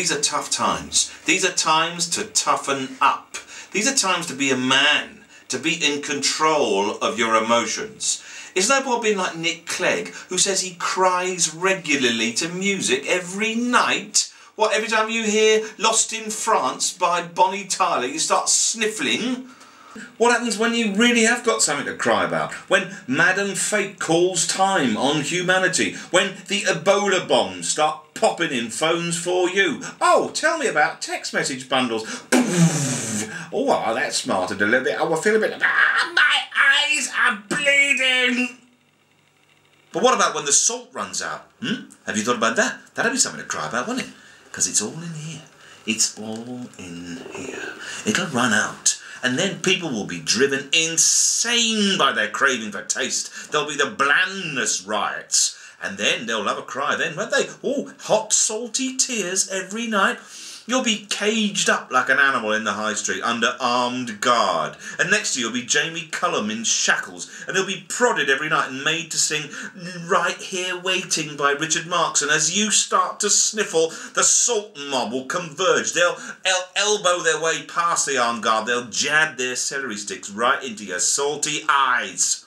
these are tough times. These are times to toughen up. These are times to be a man, to be in control of your emotions. It's no point being like Nick Clegg, who says he cries regularly to music every night. What, every time you hear Lost in France by Bonnie Tyler, you start sniffling? What happens when you really have got something to cry about? When Madam Fate calls time on humanity? When the Ebola bombs start popping in phones for you? Oh, tell me about text message bundles. Oh, that smarted a little bit. Oh, I feel a bit... my eyes are bleeding. But what about when the salt runs out? Have you thought about that? That'd be something to cry about, wouldn't it? Because it's all in here. It's all in here. It'll run out. And then people will be driven insane by their craving for taste. There'll be the blandness riots. And then they'll have a cry then, won't they? Oh, hot, salty tears every night. You'll be caged up like an animal in the high street under armed guard. And next to you will be Jamie Cullum in shackles. And they'll be prodded every night and made to sing Right Here Waiting by Richard Marx. And as you start to sniffle, the salt mob will converge. They'll elbow their way past the armed guard. They'll jab their celery sticks right into your salty eyes.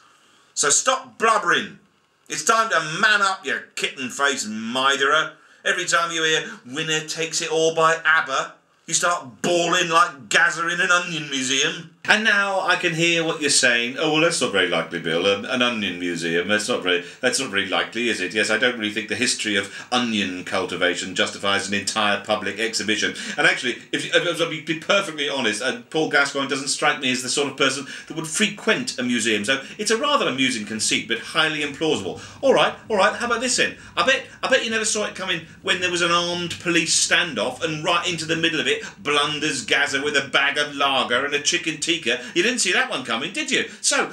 So stop blubbering. It's time to man up, you kitten-faced mitherer. Every time you hear Winner Takes It All by ABBA, you start bawling like Gaza in an onion museum. And now I can hear what you're saying. Oh, well, that's not very likely, Bill. An onion museum, that's not very likely, is it? Yes, I don't really think the history of onion cultivation justifies an entire public exhibition. And actually, if I'll be perfectly honest, Paul Gascoigne doesn't strike me as the sort of person that would frequent a museum. So it's a rather amusing conceit, but highly implausible. All right, how about this then? I bet you never saw it coming when there was an armed police standoff, and right into the middle of it blunders Gaza with a bag of lager and a chicken tikka. You didn't see that one coming, did you? So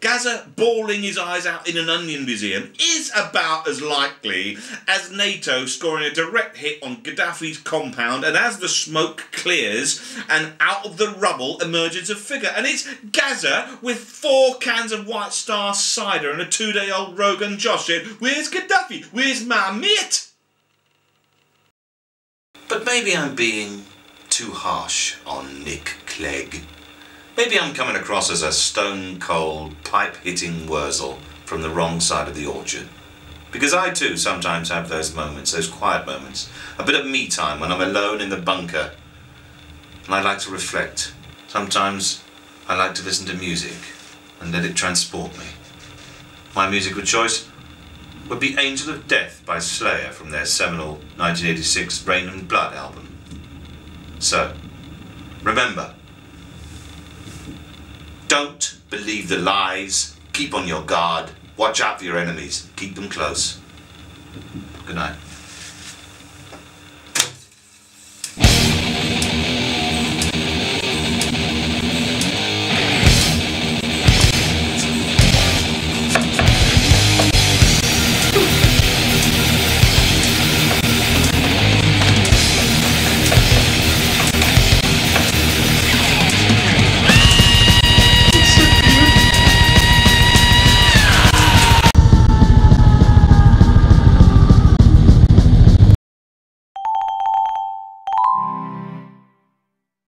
Gaza bawling his eyes out in an onion museum is about as likely as NATO scoring a direct hit on Gaddafi's compound, and as the smoke clears and out of the rubble emerges a figure, and it's Gaza with 4 cans of White Star cider and a 2-day-old Rogan Josh saying, "Where's Gaddafi? Where's my mate?" But maybe I'm being too harsh on Nick Clegg. Maybe I'm coming across as a stone-cold, pipe-hitting Wurzel from the wrong side of the orchard. Because I too sometimes have those moments, those quiet moments, a bit of me time when I'm alone in the bunker. And I like to reflect. Sometimes I like to listen to music and let it transport me. My music of choice would be Angel of Death by Slayer from their seminal 1986 Rain and Blood album. So, remember, don't believe the lies, keep on your guard, watch out for your enemies, keep them close. Good night.